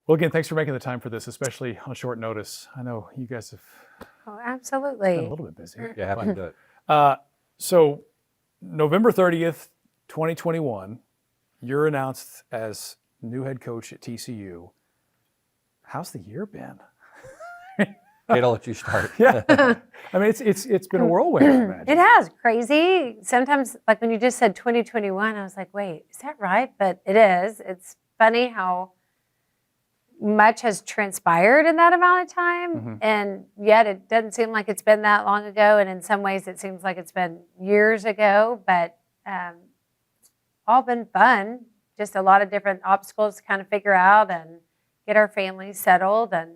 Well, again, thanks for making the time for this, especially on short notice. I know you guys have Oh, been a absolutely. little bit busy. Yeah, happy to do it. So November 30th, 2021, you're announced as new head coach at TCU. How's the year been? Kate, I'll let you start. Yeah. I mean, it's been a whirlwind, I imagine. It has. Crazy. Sometimes, like when you just said 2021, I was like, wait, is that right? But it is. It's funny how much has transpired in that amount of time. And yet it doesn't seem like it's been that long ago. And in some ways, it seems like it's been years ago. But it's all been fun. Just a lot of different obstacles to kind of figure out and get our families settled and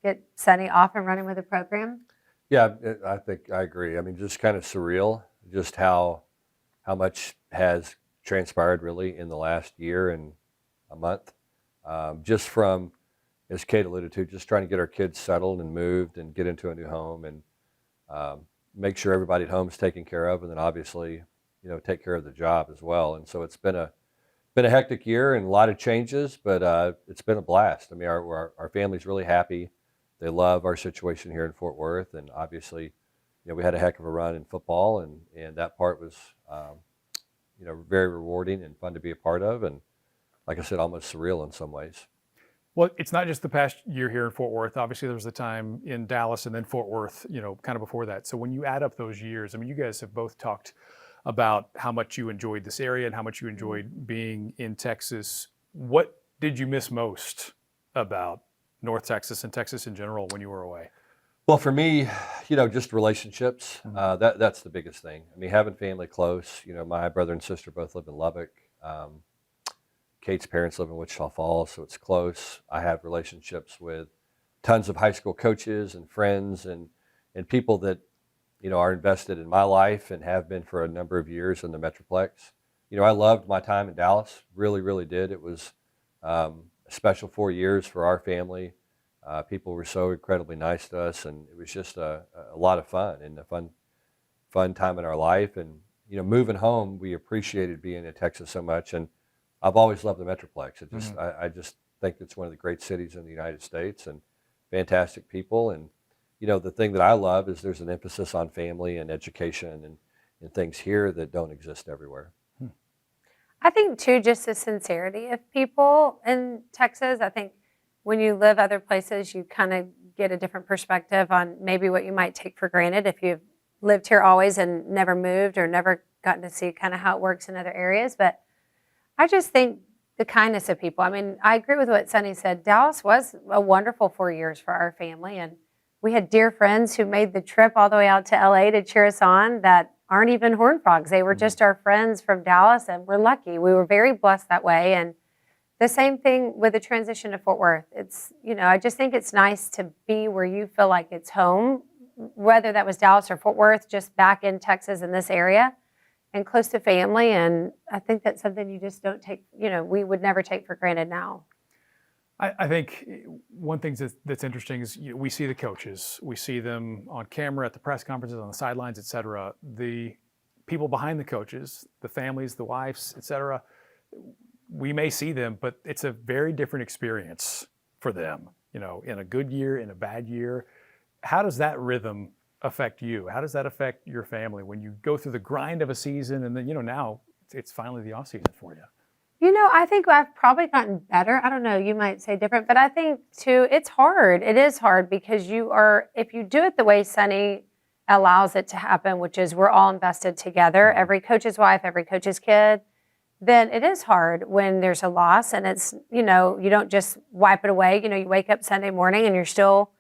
get Sonny off and running with the program. Yeah, I think I agree. I mean, just kind of surreal, just how much has transpired really in the last year and a month. Just from, as Kate alluded to, just trying to get our kids settled and moved and get into a new home and make sure everybody at home is taken care of, and then obviously, take care of the job as well. And so it's been a hectic year and a lot of changes, but it's been a blast. I mean, our family's really happy. They love our situation here in Fort Worth, and obviously, we had a heck of a run in football, and that part was, very rewarding and fun to be a part of, and like I said, almost surreal in some ways. Well, it's not just the past year here in Fort Worth. Obviously, there was the time in Dallas and then Fort Worth, kind of before that. So when you add up those years, I mean, you guys have both talked about how much you enjoyed this area and how much you enjoyed being in Texas. What did you miss most about North Texas and Texas in general when you were away? Well, for me, just relationships. That's the biggest thing. I mean, having family close. My brother and sister both live in Lubbock. Kate's parents live in Wichita Falls, so it's close. I have relationships with tons of high school coaches and friends and people that, are invested in my life and have been for a number of years in the Metroplex. I loved my time in Dallas, really, really did. It was a special 4 years for our family. People were so incredibly nice to us, and it was just a lot of fun and a fun time in our life. And, moving home, we appreciated being in Texas so much. And I've always loved the Metroplex. I just think it's one of the great cities in the United States and fantastic people. And, the thing that I love is there's an emphasis on family and education and things here that don't exist everywhere. I think, too, just the sincerity of people in Texas. I think when you live other places, you kind of get a different perspective on maybe what you might take for granted if you've lived here always and never moved or never gotten to see kind of how it works in other areas. But I just think the kindness of people. I mean, I agree with what Sonny said. Dallas was a wonderful 4 years for our family, and we had dear friends who made the trip all the way out to LA to cheer us on that aren't even Horned Frogs. They were just our friends from Dallas, and we're lucky. We were very blessed that way. And the same thing with the transition to Fort Worth. It's, I just think it's nice to be where you feel like it's home, whether that was Dallas or Fort Worth, just back in Texas in this area and close to family. And I think that's something you just don't take, we would never take for granted now. I think one thing that's interesting is we see the coaches. We see them on camera at the press conferences, on the sidelines, et cetera. The people behind the coaches, the families, the wives, et cetera, we may see them, but it's a very different experience for them, in a good year, in a bad year. How does that rhythm affect you? How does that affect your family when you go through the grind of a season and then, now it's finally the off season for you? I think I've probably gotten better. I don't know, you might say different, but I think too, it's hard. It is hard because if you do it the way Sonny allows it to happen, which is we're all invested together, every coach's wife, every coach's kid, then it is hard when there's a loss and it's, you don't just wipe it away. You wake up Sunday morning and you're still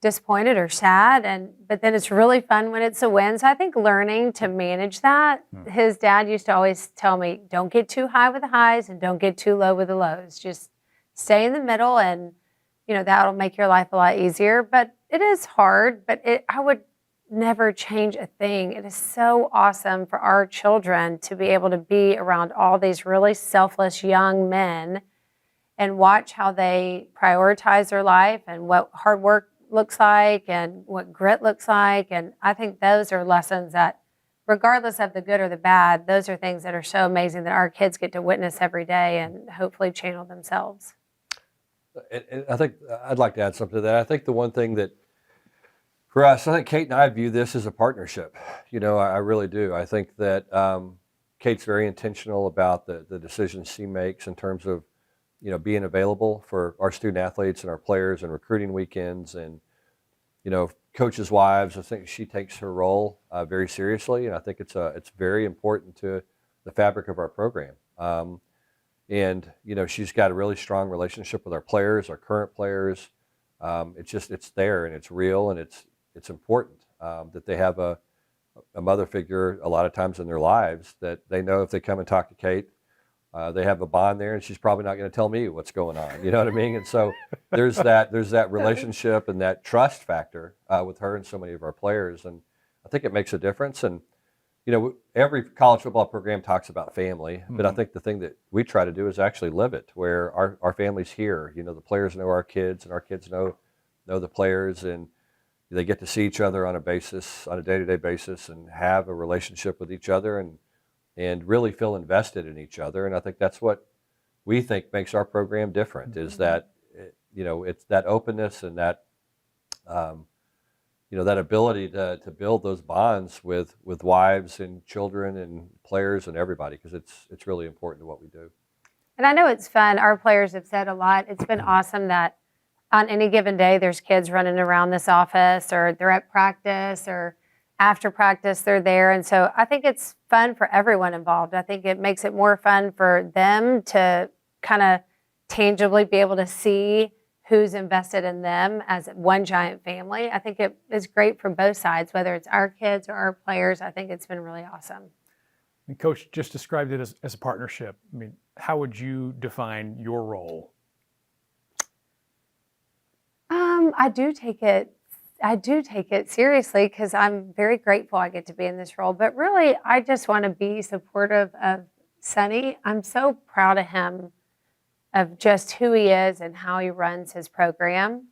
disappointed or sad, but then it's really fun when it's a win. So I think learning to manage that. His dad used to always tell me, don't get too high with the highs and don't get too low with the lows. Just stay in the middle, and that'll make your life a lot easier. But it is hard, but I would never change a thing. It is so awesome for our children to be able to be around all these really selfless young men and watch how they prioritize their life and what hard work looks like and what grit looks like. And I think those are lessons that, regardless of the good or the bad, those are things that are so amazing that our kids get to witness every day and hopefully channel themselves. And I think I'd like to add something to that. I think the one thing that for us, I think Kate and I view this as a partnership. I really do. I think that Kate's very intentional about the decisions she makes in terms of, being available for our student athletes and our players and recruiting weekends and, coaches' wives. I think she takes her role very seriously, and I think it's very important to the fabric of our program. And she's got a really strong relationship with our players, our current players. It's there and it's real, and it's important that they have a mother figure a lot of times in their lives that they know if they come and talk to Kate, they have a bond there, and she's probably not going to tell me what's going on. You know what I mean? And so there's that relationship and that trust factor with her and so many of our players, and I think it makes a difference. And every college football program talks about family, but I think the thing that we try to do is actually live it, where our family's here. The players know our kids, and our kids know the players, and they get to see each other on a day-to-day basis, and have a relationship with each other, and really feel invested in each other. And I think that's what we think makes our program different, is that it's that openness and that that ability to build those bonds with wives and children and players and everybody, because it's really important to what we do. And I know it's fun. Our players have said a lot. It's been awesome that on any given day there's kids running around this office, or they're at practice, or after practice they're there. And so I think it's fun for everyone involved. I think it makes it more fun for them to kind of tangibly be able to see who's invested in them as one giant family. I think it is great for both sides, whether it's our kids or our players. I think it's been really awesome. And Coach just described it as a partnership. I mean, how would you define your role? I do take it seriously, because I'm very grateful I get to be in this role. But really, I just want to be supportive of Sonny. I'm so proud of him, of just who he is and how he runs his program,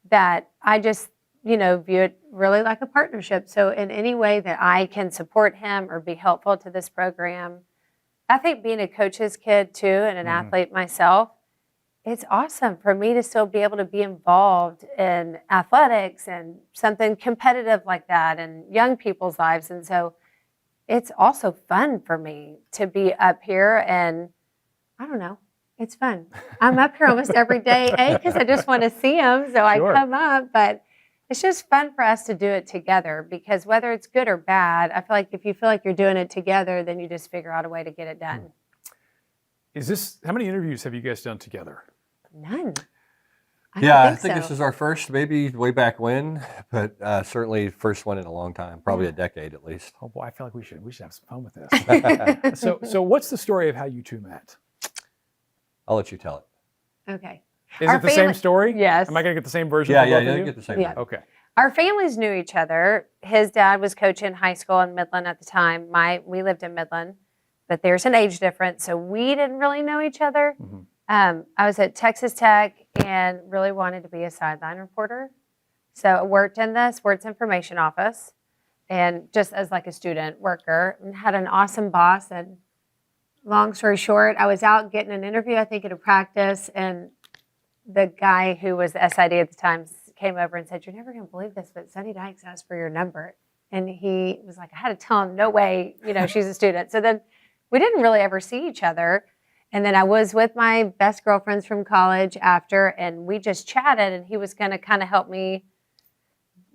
that I just, view it really like a partnership. So in any way that I can support him or be helpful to this program, I think being a coach's kid too, and an athlete myself, it's awesome for me to still be able to be involved in athletics and something competitive like that in young people's lives. And so it's also fun for me to be up here, and I don't know, it's fun. I'm up here almost every day, because I just want to see them, so I come up, but it's just fun for us to do it together, because whether it's good or bad, I feel like if you feel like you're doing it together, then you just figure out a way to get it done. How many interviews have you guys done together? None. I think this is our first, maybe way back when, but certainly first one in a long time, probably a decade at least. Oh boy, I feel like we should have some fun with this. So what's the story of how you two met? I'll let you tell it. Okay. Is it the same story? Yes. Am I going to get the same version? Yeah, you get the same. Yeah. Okay. Our families knew each other. His dad was coaching high school in Midland at the time. We lived in Midland, but there's an age difference, so we didn't really know each other. I was at Texas Tech and really wanted to be a sideline reporter. So I worked in the sports information office, and just as like a student worker, and had an awesome boss. And long story short, I was out getting an interview, I think at a practice, and the guy who was the SID at the time came over and said, "You're never going to believe this, but Sonny Dykes asked for your number." And he was like, I had to tell him, no way, she's a student. So then we didn't really ever see each other. And then I was with my best girlfriends from college after, and we just chatted, and he was going to kind of help me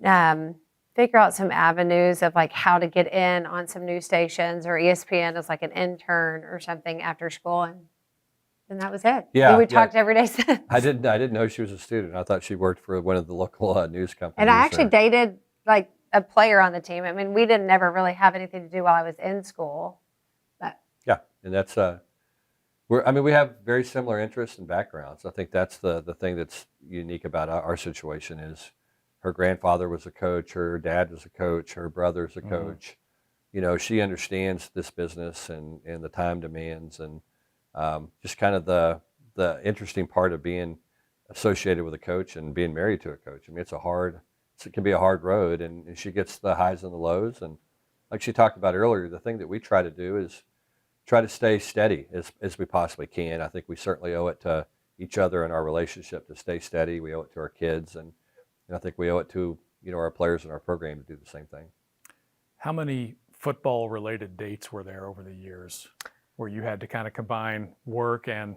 figure out some avenues of like how to get in on some news stations, or ESPN as like an intern or something after school. And that was it. Yeah, we talked every day since. I didn't know she was a student. I thought she worked for one of the local news companies. And I actually dated like a player on the team. I mean, we didn't never really have anything to do while I was in school. But yeah, and that's we have very similar interests and backgrounds. I think that's the thing that's unique about our situation is her grandfather was a coach, her dad was a coach, her brother's a coach. She understands this business and the time demands, and just kind of the interesting part of being associated with a coach and being married to a coach. I mean, it can be a hard road, and she gets the highs and the lows. And like she talked about earlier, the thing that we try to do is try to stay steady as we possibly can. I think we certainly owe it to each other and our relationship to stay steady. We owe it to our kids, and I think we owe it to our players in our program to do the same thing. How many football-related dates were there over the years where you had to kind of combine work and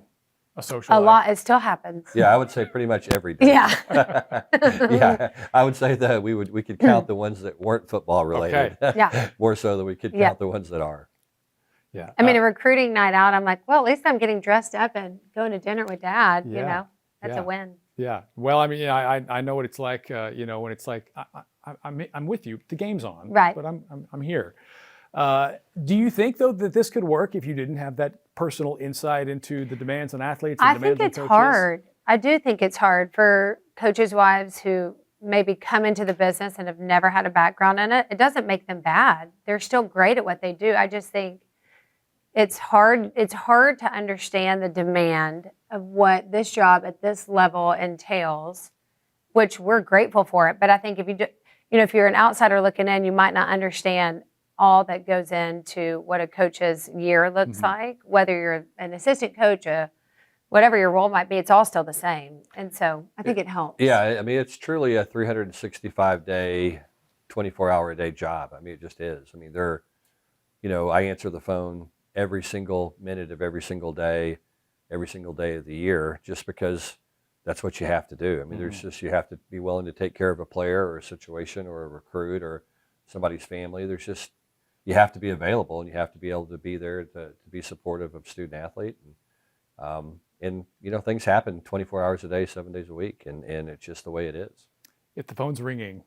a social A life? lot. It still happens. Yeah, I would say pretty much every day. Yeah. Yeah, I would say that we could count the ones that weren't football related. Yeah. More so than we could count the ones that are. Yeah. I mean, a recruiting night out, I'm like, well, at least I'm getting dressed up and going to dinner with Dad. You Yeah. know, that's Yeah. a win. Yeah. Well, I mean, yeah, I know what it's like. When it's like I'm with you. The game's on. Right. But I'm here. Do you think though that this could work if you didn't have that personal insight into the demands on athletes? And I demands think it's on coaches? hard. I do think it's hard for coaches' wives who maybe come into the business and have never had a background in it. It doesn't make them bad. They're still great at what they do. I just think it's hard. It's hard to understand the demand of what this job at this level entails, which we're grateful for it. But I think if you do, if you're an outsider looking in, you might not understand all that goes into what a coach's year looks like, whether you're an assistant coach, whatever your role might be, it's all still the same. And so I think it helps. Yeah, I mean, it's truly a 365-day, 24-hour-a-day job. I mean, it just is. I mean, I answer the phone every single minute of every single day of the year, just because that's what you have to do. I mean, you have to be willing to take care of a player or a situation or a recruit or somebody's family. You have to be available, and you have to be able to be there to be supportive of student athlete. And things happen 24 hours a day, 7 days a week, and it's just the way it is. If the phone's ringing,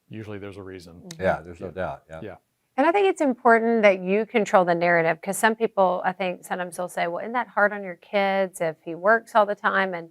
usually there's a reason. Yeah, there's no doubt. Yeah. And I think it's important that you control the narrative, because some people, I think sometimes they'll say, well, isn't that hard on your kids if he works all the time? And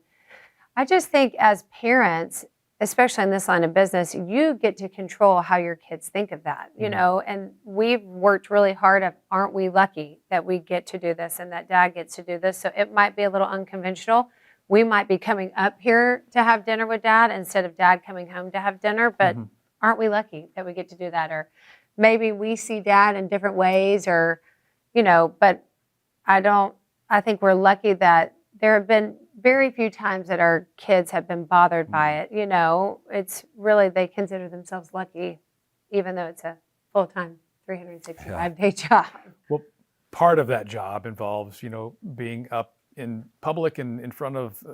I just think as parents, especially in this line of business, you get to control how your kids think of that, and we've worked really hard of, aren't we lucky that we get to do this and that Dad gets to do this? So it might be a little unconventional. We might be coming up here to have dinner with Dad instead of Dad coming home to have dinner, but aren't we lucky that we get to do that? Or maybe we see Dad in different ways, or, but I think we're lucky that there have been very few times that our kids have been bothered by it. It's really, they consider themselves lucky, even though it's a full-time 365-day job. Well, part of that job involves, being up in public and in front of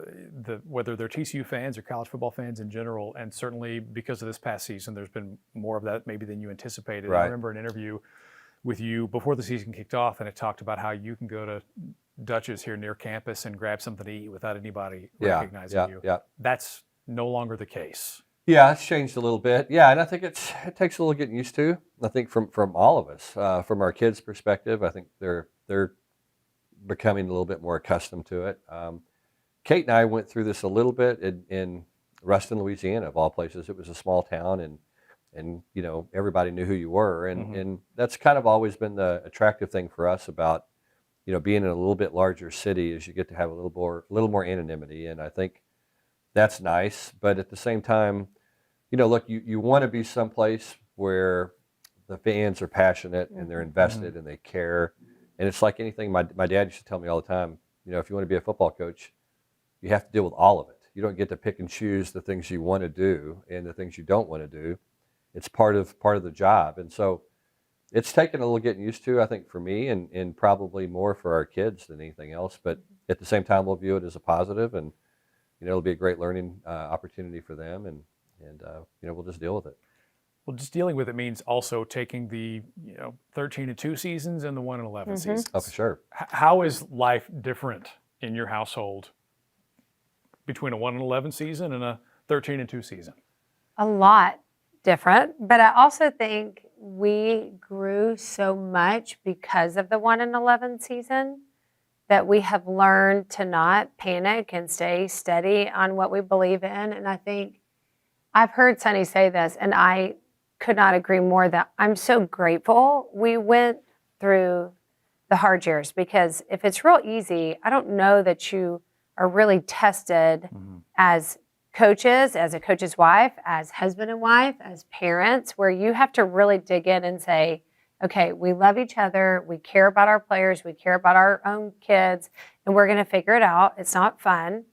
whether they're TCU fans or college football fans in general. And certainly because of this past season, there's been more of that maybe than you anticipated. Right. I remember an interview with you before the season kicked off, and it talked about how you can go to Dutch's here near campus and grab something to eat without anybody recognizing you. Yeah. That's no longer the case. Yeah, it's changed a little bit. Yeah, and I think it takes a little getting used to. I think from all of us, from our kids' perspective, I think they're becoming a little bit more accustomed to it. Kate and I went through this a little bit in Ruston, Louisiana, of all places. It was a small town, and everybody knew who you were, and that's kind of always been the attractive thing for us about being in a little bit larger city, is you get to have a little more anonymity, and I think that's nice. But at the same time, look, you want to be someplace where the fans are passionate and they're invested and they care. And it's like anything. My dad used to tell me all the time, if you want to be a football coach, you have to deal with all of it. You don't get to pick and choose the things you want to do and the things you don't want to do. It's part of the job, and so it's taken a little getting used to, I think, for me, and probably more for our kids than anything else. But at the same time, we'll view it as a positive, and it'll be a great learning opportunity for them, and we'll just deal with it. Well, just dealing with it means also taking the 13-2 seasons and the 1-11 seasons. Oh, for sure. How is life different in your household between a 1-11 season and a 13-2 season? A lot different, but I also think we grew so much because of the 1-11 season that we have learned to not panic and stay steady on what we believe in. And I think I've heard Sonny say this, and I could not agree more, that I'm so grateful we went through the hard years, because if it's real easy, I don't know that you are really tested as coaches, as a coach's wife, as husband and wife, as parents, where you have to really dig in and say, okay, we love each other, we care about our players, we care about our own kids, and we're going to figure it out. It's not fun,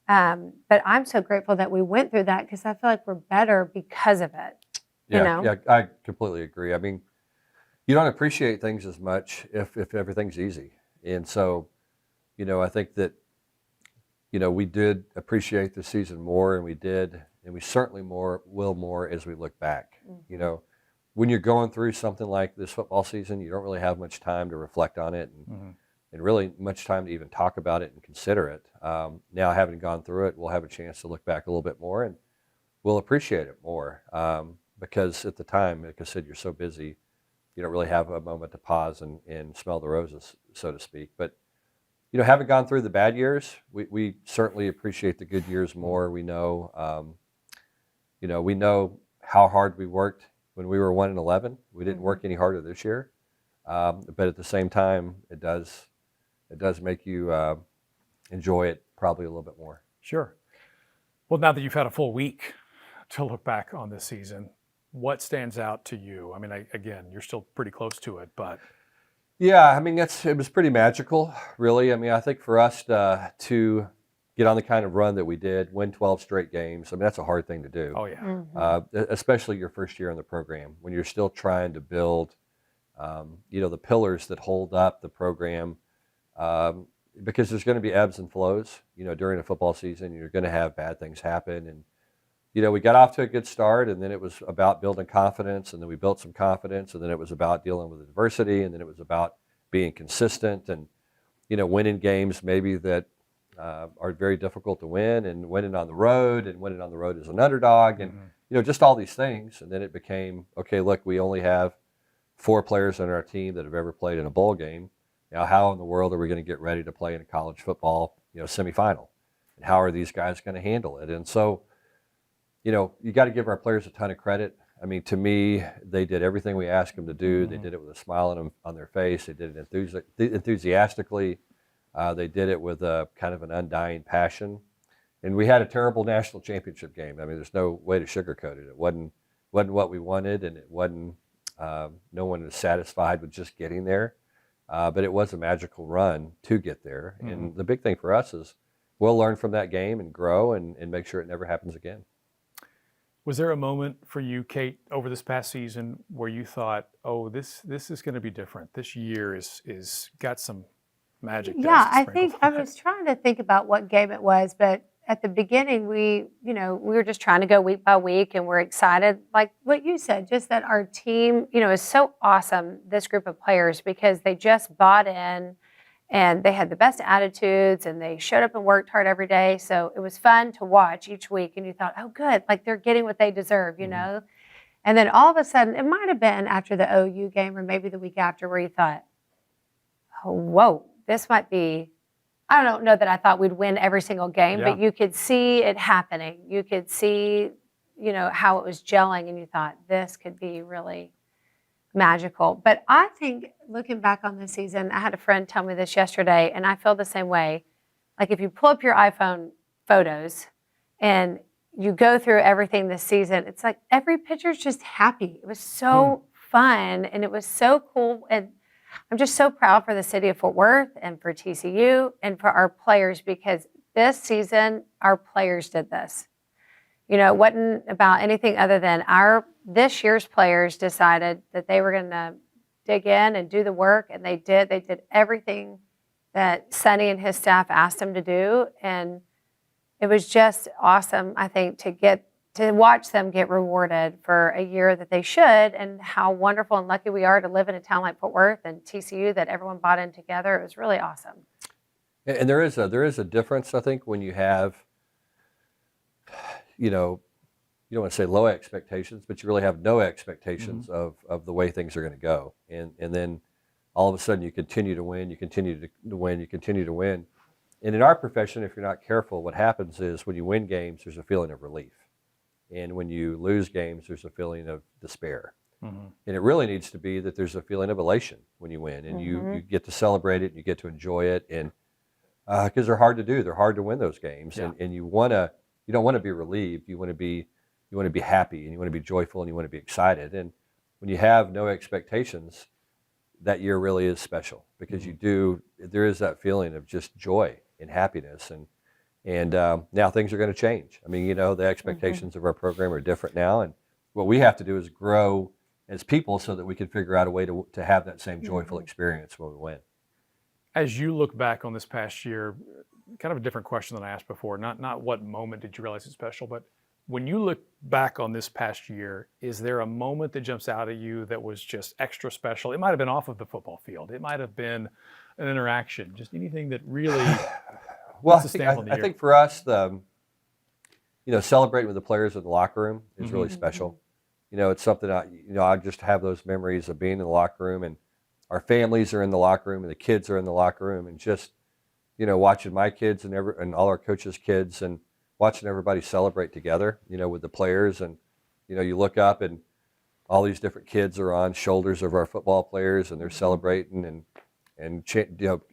But I'm so grateful that we went through that because I feel like we're better because of it. Yeah, You know? yeah, I completely agree. I mean, you don't appreciate things as much if everything's easy. And so, I think that, we did appreciate the season more, and we certainly will more as we look back. You Mhm. know, when you're going through something like this football season, you don't really have much time to reflect on it and really much time to even talk about it and consider it. Now, having gone through it, we'll have a chance to look back a little bit more, and we'll appreciate it more because at the time, like I said, you're so busy, you don't really have a moment to pause and smell the roses, so to speak. But having gone through the bad years, we certainly appreciate the good years more. We know how hard we worked when we were 1-11. We didn't work any harder this year, but at the same time, it does make you enjoy it probably a little bit more. Sure. Well, now that you've had a full week to look back on this season, what stands out to you? I mean, again, you're still pretty close to it, but Yeah, I mean, it was pretty magical, really. I mean, I think for us to get on the kind of run that we did, win 12 straight games, I mean, that's a hard thing to do, oh yeah, especially your first year in the program when you're still trying to build, the pillars that hold up the program, because there's going to be ebbs and flows, during a football season. You're going to have bad things happen. And, we got off to a good start, and then it was about building confidence, and then we built some confidence, and then it was about dealing with adversity, and then it was about being consistent and, winning games maybe that are very difficult to win, and winning on the road as an underdog, and, just all these things. And then it became, okay, look, we only have 4 players on our team that have ever played in a bowl game. Now, how in the world are we going to get ready to play in a college football, semifinal? And how are these guys going to handle it? And so, you got to give our players a ton of credit. I mean, to me, they did everything we asked them to do. They did it with a smile on their face. They did it enthusiastically. They did it with a kind of an undying passion. And we had a terrible national championship game. I mean, there's no way to sugarcoat it. It wasn't what we wanted, and it wasn't. No one was satisfied with just getting there. But it was a magical run to get there. And the big thing for us is we'll learn from that game and grow and make sure it never happens again. Was there a moment for you, Kate, over this past season where you thought, "Oh, this is going to be different. This year is got some magic"? Yeah, I sprinkled think I was trying to think about what game it was, but at the beginning, we were just trying to go week by week, and we're excited, like what you said, just that our team, is so awesome, this group of players, because they just bought in and they had the best attitudes and they showed up and worked hard every day. So it was fun to watch each week, and you thought, oh, good, like they're getting what they deserve, And then all of a sudden, it might have been after the OU game or maybe the week after where you thought, oh, whoa, this might be, I don't know that I thought we'd win every single game, but you could see it happening. You could see, how it was gelling, and you thought this could be really magical. But I think looking back on this season, I had a friend tell me this yesterday, and I feel the same way. Like if you pull up your iPhone photos and you go through everything this season, it's like every picture's just happy. It was so fun, and it was so cool. And I'm just so proud for the city of Fort Worth and for TCU and for our players, because this season, our players did this. It wasn't about anything other than this year's players decided that they were going to dig in and do the work, and they did. They did everything that Sonny and his staff asked them to do, and it was just awesome, I think, to watch them get rewarded for a year that they should, and how wonderful and lucky we are to live in a town like Fort Worth and TCU that everyone bought in together. It was really awesome. And there is a difference, I think, when you have, you don't want to say low expectations, but you really have no expectations of the way things are going to go. And then all of a sudden you continue to win, you continue to win, you continue to win. And in our profession, if you're not careful, what happens is when you win games, there's a feeling of relief. And when you lose games, there's a feeling of despair. And it really needs to be that there's a feeling of elation when you win, and you get to celebrate it, and you get to enjoy it. And because they're hard to do, they're hard to win those games. And you don't want to be relieved. You want to be happy, and you want to be joyful, and you want to be excited. And when you have no expectations, that year really is special, because there is that feeling of just joy and happiness. And now things are going to change. I mean, you know, the expectations of our program are different now, and what we have to do is grow as people so that we can figure out a way to have that same joyful experience when we win. As you look back on this past year, kind of a different question than I asked before, not what moment did you realize it's special, but when you look back on this past year, is there a moment that jumps out at you that was just extra special? It might have been off of the football field. It might have been an interaction, just anything that really Well, puts a stamp on the I year. think for us, celebrating with the players in the locker room is really special. You know, it's something I just have those memories of being in the locker room, and our families are in the locker room, and the kids are in the locker room, and just, you know, watching my kids and all our coaches' kids, and watching everybody celebrate together, you know, with the players. And, you know, you look up and all these different kids are on shoulders of our football players, and they're celebrating and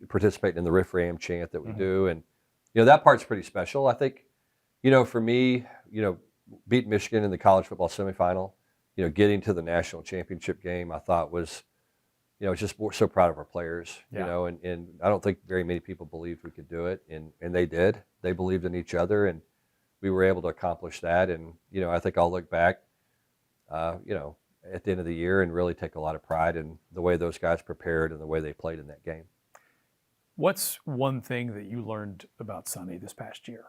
participating in the Riff Ram chant that we do. And, you know, that part's pretty special. I think, you know, for me, you know, beating Michigan in the college football semifinal, you know, getting to the national championship game, I thought was, you know, just so proud of our players, you know, and I don't think very many people believed we could do it, and they did. They believed in each other, and we were able to accomplish that. And, you know, I think I'll look back, you know, at the end of the year and really take a lot of pride in the way those guys prepared and the way they played in that game. What's one thing that you learned about Sonny this past year?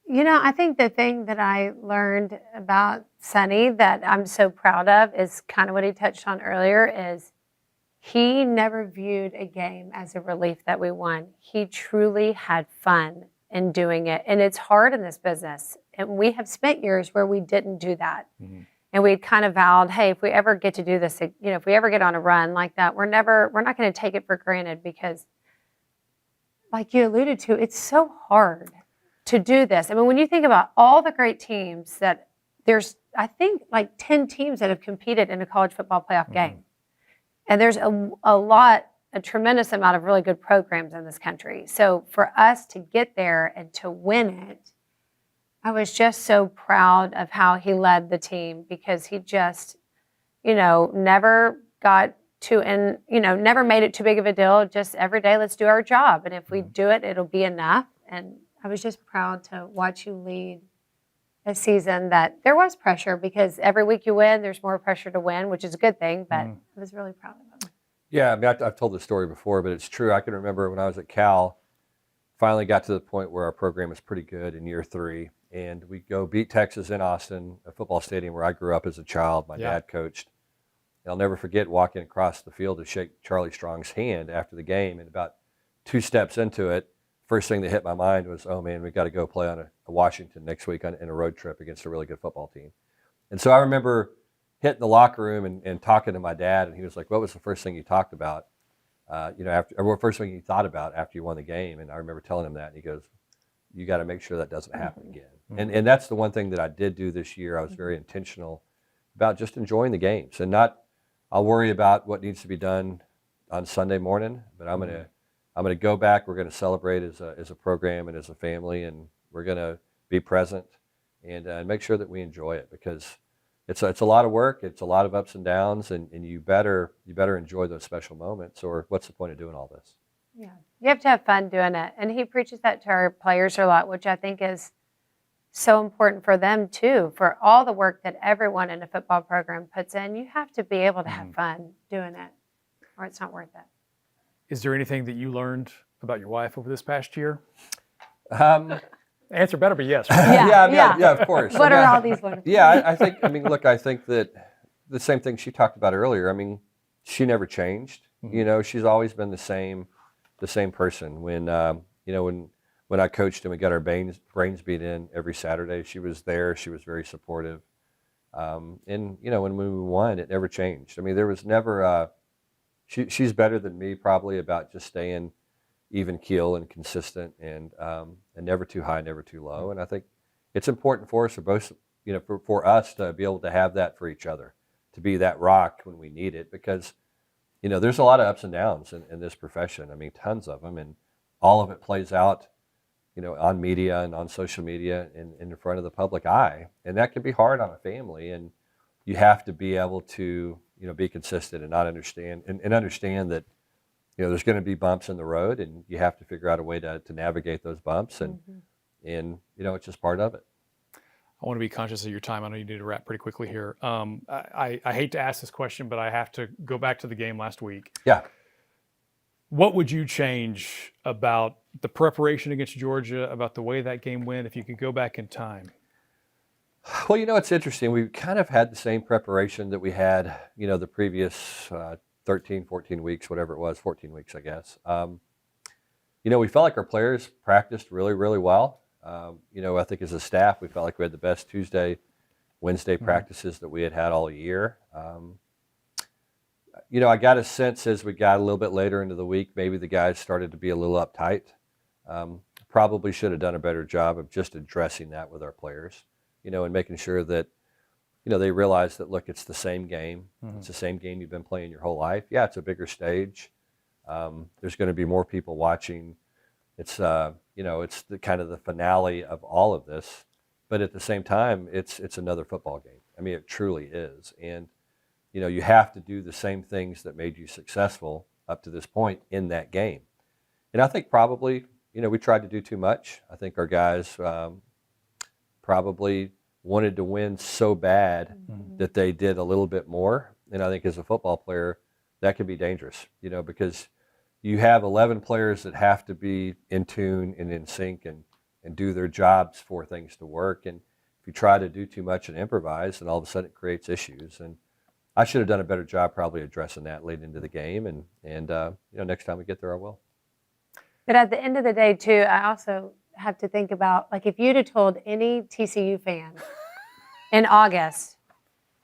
You know, I think the thing that I learned about Sonny that I'm so proud of is kind of what he touched on earlier, is he never viewed a game as a relief that we won. He truly had fun in doing it. And it's hard in this business. And we have spent years where we didn't do that. And we kind of vowed, hey, if we ever get to do this, you know, if we ever get on a run like that, we're not going to take it for granted, because like you alluded to, it's so hard to do this. I mean, when you think about all the great teams that there's, I think like 10 teams that have competed in a college football playoff game. And there's a tremendous amount of really good programs in this country. So for us to get there and to win it, I was just so proud of how he led the team, because he just, you know, never got never made it too big of a deal. Just every day, let's do our job. And if we do it, it'll be enough. And I was just proud to watch you lead a season that there was pressure, because every week you win, there's more pressure to win, which is a good thing, but I was really proud of him. Yeah, I mean, I've told this story before, but it's true. I can remember when I was at Cal, finally got to the point where our program was pretty good in year 3, and we go beat Texas in Austin, a football stadium where I grew up as a child. My dad coached. And I'll never forget walking across the field to shake Charlie Strong's hand after the game, and about 2 steps into it, first thing that hit my mind was, oh man, we've got to go play on a Washington next week in a road trip against a really good football team. And so I remember hitting the locker room and talking to my dad, and he was like, what was the first thing you talked about, or first thing you thought about after you won the game? And I remember telling him that, and he goes, you got to make sure that doesn't happen again. And that's the one thing that I did do this year. I was very intentional about just enjoying the games, and I'll worry about what needs to be done on Sunday morning, but I'm going to go back. We're going to celebrate as a program and as a family, and we're going to be present and make sure that we enjoy it, because it's a lot of work. It's a lot of ups and downs, and you better enjoy those special moments, or what's the point of doing all this? Yeah, you have to have fun doing it. And he preaches that to our players a lot, which I think is so important for them too. For all the work that everyone in a football program puts in, you have to be able to have fun doing it, or it's not worth it. Is there anything that you learned about your wife over this past year? The answer better be yes. Right? Yeah, of course. What are all these wonderful things? I think that the same thing she talked about earlier. I mean, she never changed. You know, she's always been the same person. When I coached and we got our brains beat in every Saturday, she was there. She was very supportive. And you know, when we won, it never changed. I mean, there was never. She's better than me probably about just staying even keel and consistent, and never too high, never too low. And I think it's important for us, for us to be able to have that for each other, to be that rock when we need it, because you know, there's a lot of ups and downs in this profession. I mean, tons of them, and all of it plays out, you know, on media and on social media and in front of the public eye, and that can be hard on a family. And you have to be able to, you know, be consistent and not understand and understand that, there's going to be bumps in the road, and you have to figure out a way to navigate those bumps, and it's just part of it. I want to be conscious of your time. I know you need to wrap pretty quickly here. I hate to ask this question, but I have to go back to the game last week. Yeah. What would you change about the preparation against Georgia, about the way that game went, if you could go back in time? Well, it's interesting. We kind of had the same preparation that we had, the previous 13, 14 weeks, whatever it was, 14 weeks, I guess. We felt like our players practiced really, really well. I think as a staff, we felt like we had the best Tuesday, Wednesday practices that we had all year. I got a sense as we got a little bit later into the week, maybe the guys started to be a little uptight. Probably should have done a better job of just addressing that with our players, and making sure that, they realize that, look, it's the same game. It's the same game you've been playing your whole life. Yeah, it's a bigger stage. There's going to be more people watching. It's, it's the kind of the finale of all of this. But at the same time, it's another football game. I mean, it truly is. And, you have to do the same things that made you successful up to this point in that game. And I think probably, we tried to do too much. I think our guys probably wanted to win so bad that they did a little bit more. And I think as a football player, that can be dangerous, because you have 11 players that have to be in tune and in sync and do their jobs for things to work. And if you try to do too much and improvise, then all of a sudden it creates issues. And I should have done a better job probably addressing that late into the game. And next time we get there, I will. But at the end of the day, too, I also have to think about, like, if you'd have told any TCU fan in August,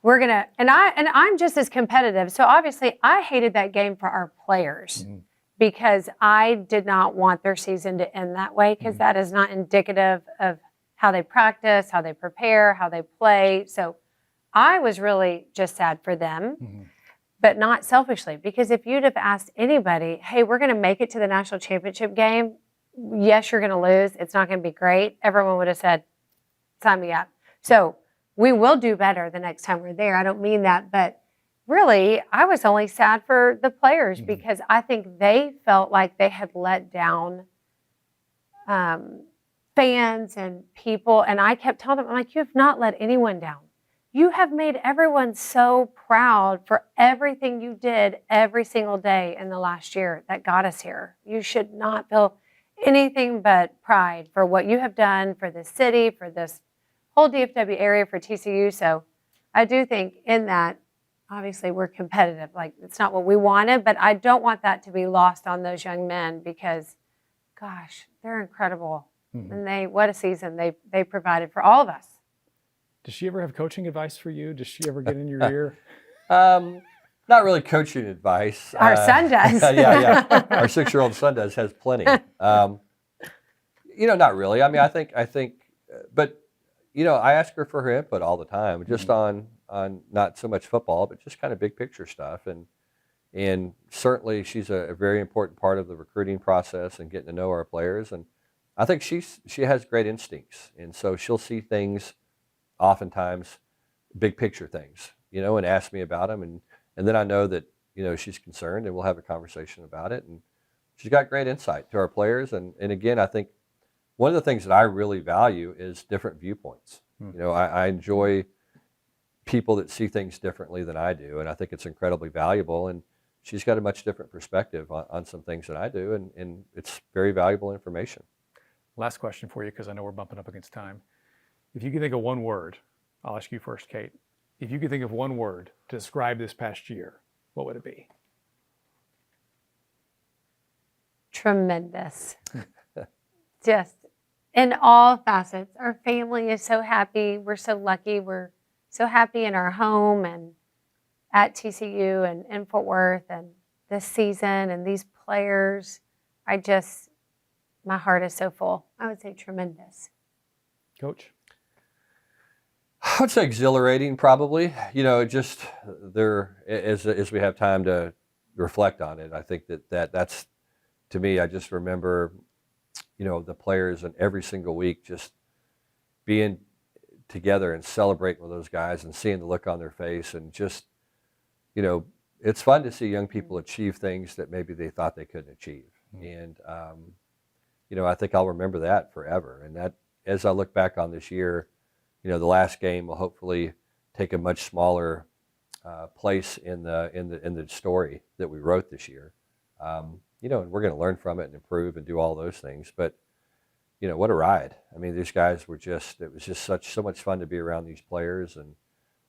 we're going to, and I'm just as competitive. So obviously I hated that game for our players because I did not want their season to end that way, because that is not indicative of how they practice, how they prepare, how they play. So I was really just sad for them, but not selfishly, because if you'd have asked anybody, hey, we're going to make it to the national championship game. Yes, you're going to lose. It's not going to be great. Everyone would have said, sign me up. So we will do better the next time we're there. I don't mean that, but really, I was only sad for the players because I think they felt like they had let down fans and people. And I kept telling them, I'm like, you have not let anyone down. You have made everyone so proud for everything you did every single day in the last year that got us here. You should not feel anything but pride for what you have done for this city, for this whole DFW area, for TCU. So I do think in that, obviously we're competitive. Like, it's not what we wanted, but I don't want that to be lost on those young men because, gosh, they're incredible. And what a season they provided for all of us. Does she ever have coaching advice for you? Does she ever get in your ear? Not really coaching advice. Our son does. Yeah. Our 6-year-old son has plenty. Not really. I mean, I think, but I ask her for her input all the time, just on not so much football, but just kind of big picture stuff. And certainly she's a very important part of the recruiting process and getting to know our players. And I think she has great instincts, and so she'll see things, oftentimes big picture things, and ask me about them, and then I know that she's concerned, and we'll have a conversation about it. And she's got great insight to our players, and again, I think one of the things that I really value is different viewpoints. I enjoy people that see things differently than I do, and I think it's incredibly valuable. And she's got a much different perspective on some things than I do, and it's very valuable information. Last question for you, because I know we're bumping up against time. If you could think of one word, I'll ask you first, Kate. If you could think of one word to describe this past year, what would it be? Tremendous. Just in all facets. Our family is so happy. We're so lucky. We're so happy in our home and at TCU and in Fort Worth, and this season and these players. My heart is so full. I would say tremendous. Coach? I would say exhilarating, probably. Just there, as we have time to reflect on it, I think that's, to me, I just remember, the players and every single week just being together and celebrating with those guys and seeing the look on their face and just, it's fun to see young people achieve things that maybe they thought they couldn't achieve. And, I think I'll remember that forever. And that, as I look back on this year, the last game will hopefully take a much smaller place in the story that we wrote this year. And we're going to learn from it and improve and do all those things. But, what a ride. I mean, these guys it was just so much fun to be around these players, and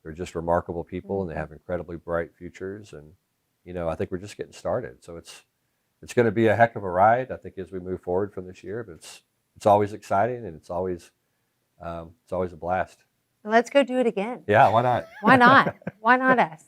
they're just remarkable people, and they have incredibly bright futures. And, I think we're just getting started. So it's going to be a heck of a ride, I think, as we move forward from this year. But it's always exciting, and it's always a blast. Let's go do it again. Yeah, why not? Why not? Why not us?